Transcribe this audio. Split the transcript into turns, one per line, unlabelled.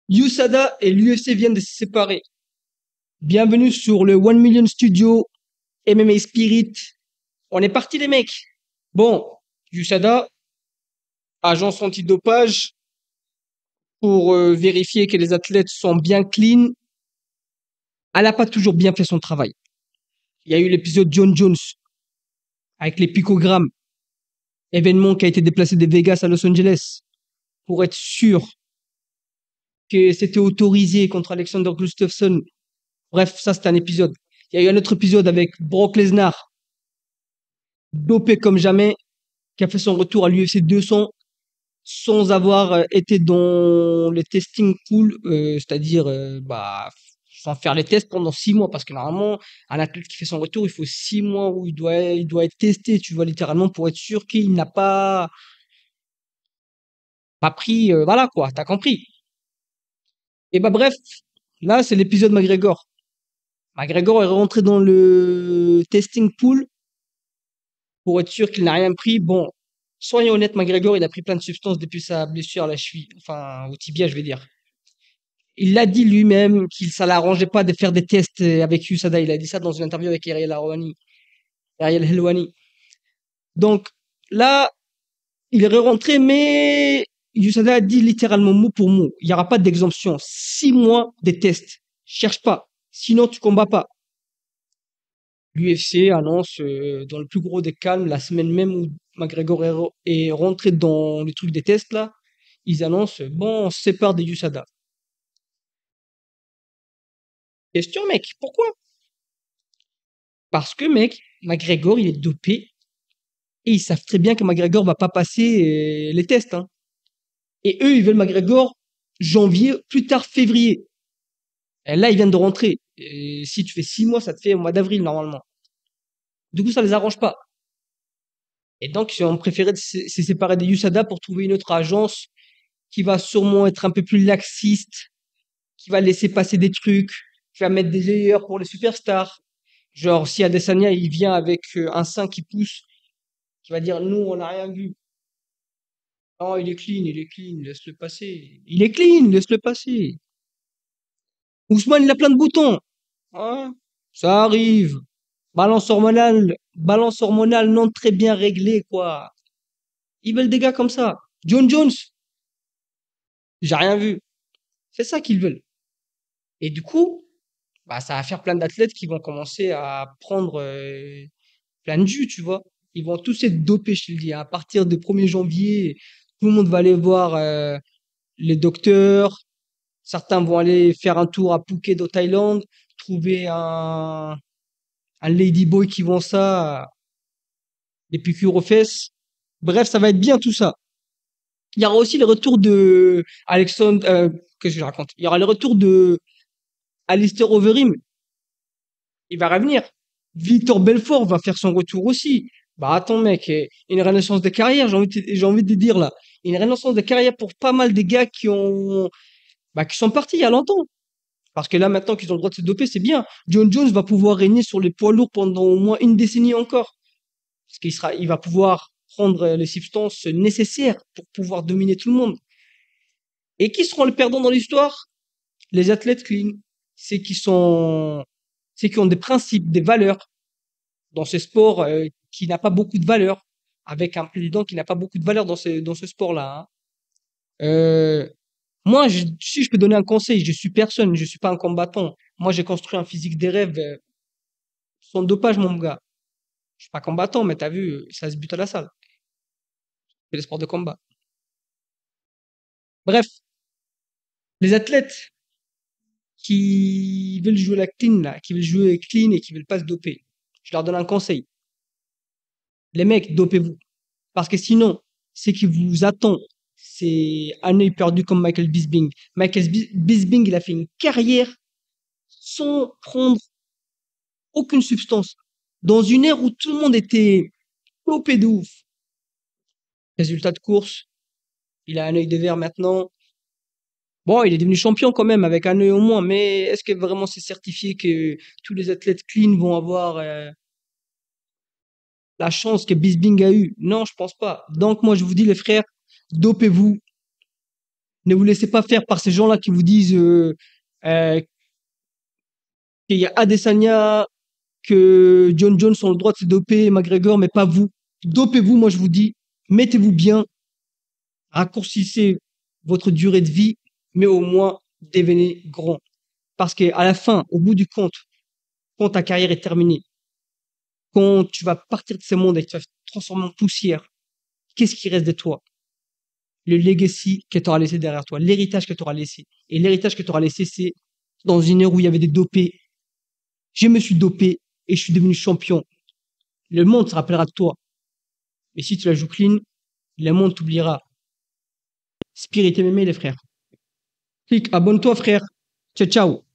USADA et l'UFC viennent de se séparer. Bienvenue sur le 1 Million Studio MMA Spirit. On est parti les mecs. Bon, USADA, agence antidopage, pour vérifier que les athlètes sont bien clean. Elle n'a pas toujours bien fait son travail. Il y a eu l'épisode John Jones avec les picogrammes, événement qui a été déplacé de Vegas à Los Angeles pour être sûr que c'était autorisé contre Alexander Gustafsson. Bref, ça c'est un épisode. Il y a eu un autre épisode avec Brock Lesnar, dopé comme jamais, qui a fait son retour à l'UFC 200 sans avoir été dans les testing pool, c'est-à-dire sans faire les tests pendant 6 mois, parce que normalement un athlète qui fait son retour, il faut 6 mois où il doit être testé, tu vois, littéralement pour être sûr qu'il n'a pas pris, voilà quoi, t'as compris. Et bah bref, là c'est l'épisode McGregor. McGregor est rentré dans le testing pool pour être sûr qu'il n'a rien pris. Bon, soyons honnêtes, McGregor, il a pris plein de substances depuis sa blessure à la cheville, enfin au tibia, je vais dire. Il l'a dit lui-même qu'il ça l'arrangeait pas de faire des tests avec USADA. Il a dit ça dans une interview avec Ariel Helwani. Donc là, il est rentré, mais USADA a dit littéralement mot pour mot. Il n'y aura pas d'exemption. 6 mois de tests. Cherche pas. Sinon, tu combats pas. L'UFC annonce dans le plus gros des calmes, la semaine même où McGregor est rentré dans le truc des tests là, ils annoncent bon, on se sépare des USADA. Question mec, pourquoi? Parce que mec, McGregor il est dopé et ils savent très bien que McGregor va pas passer les tests, hein. Et eux ils veulent McGregor janvier, plus tard février. Et là ils viennent de rentrer. Et si tu fais 6 mois, ça te fait au mois d'avril normalement. Du coup ça les arrange pas. Et donc ils ont préféré se séparer des USADA pour trouver une autre agence qui va sûrement être un peu plus laxiste, qui va laisser passer des trucs, qui va mettre des layers pour les superstars. Genre, si Adesanya, il vient avec un sein qui pousse, qui va dire, nous, on n'a rien vu. Non, il est clean, laisse-le passer. Il est clean, laisse-le passer. Ousmane, il a plein de boutons. Hein, ça arrive. Balance hormonale non très bien réglée, quoi. Ils veulent des gars comme ça. John Jones, j'ai rien vu. C'est ça qu'ils veulent. Et du coup, bah, ça va faire plein d'athlètes qui vont commencer à prendre plein de jus, tu vois. Ils vont tous être dopés, je te le dis. À partir du 1er janvier, tout le monde va aller voir les docteurs. Certains vont aller faire un tour à Phuket au Thaïlande, trouver un ladyboy qui vend ça, des piqûres aux fesses. Bref, ça va être bien tout ça. Il y aura aussi le retour de Alexandre, qu'est-ce que je raconte? Il y aura le retour de Alistair Overeem. Il va revenir. Victor Belfort va faire son retour aussi. Bah attends mec, une renaissance de carrière, j'ai envie de dire là. Une renaissance de carrière pour pas mal des gars qui sont partis il y a longtemps. Parce que là maintenant qu'ils ont le droit de se doper, c'est bien. John Jones va pouvoir régner sur les poids lourds pendant au moins une décennie encore. Parce il va pouvoir prendre les substances nécessaires pour pouvoir dominer tout le monde. Et qui seront les perdants dans l'histoire? Les athlètes clean. C'est qui sont, c'est qui ont des principes, des valeurs dans ce sport qui n'a pas beaucoup de valeur, avec un président qui n'a pas beaucoup de valeur dans ce sport-là, hein. Euh, Moi, si je peux donner un conseil, je suis personne, je suis pas un combattant. Moi, j'ai construit un physique des rêves sans dopage, mon gars. Je suis pas combattant, mais t'as vu, ça se bute à la salle. C'est le sport de combat. Bref, les athlètes qui veulent jouer la clean, là, qui veulent jouer clean et qui veulent pas se doper, je leur donne un conseil. Les mecs, dopez-vous. Parce que sinon, ce qui vous attend, c'est un œil perdu comme Michael Bisping. Bisping, il a fait une carrière sans prendre aucune substance. Dans une ère où tout le monde était topé de ouf. Résultat de course, il a un œil de verre maintenant. Bon, il est devenu champion quand même avec un œil au moins, mais est-ce que vraiment c'est certifié que tous les athlètes clean vont avoir la chance que Bisping a eu? Non, je pense pas. Donc moi je vous dis les frères, dopez-vous. Ne vous laissez pas faire par ces gens-là qui vous disent euh, qu'il y a Adesanya, que John Jones ont le droit de se doper, McGregor, mais pas vous. Dopez-vous, moi je vous dis, mettez-vous bien, raccourcissez votre durée de vie, mais au moins devenez grand. Parce qu'à la fin, au bout du compte, quand ta carrière est terminée, quand tu vas partir de ce monde et que tu vas te transformer en poussière, qu'est-ce qui reste de toi? Le legacy que tu auras laissé derrière toi, l'héritage que tu auras laissé. Et l'héritage que tu auras laissé, c'est dans une ère où il y avait des dopés. Je me suis dopé et je suis devenu champion. Le monde se rappellera de toi. Et si tu la joues clean, le monde t'oubliera. Spirit MMA, les frères. Clique, abonne-toi, frère. Ciao, ciao.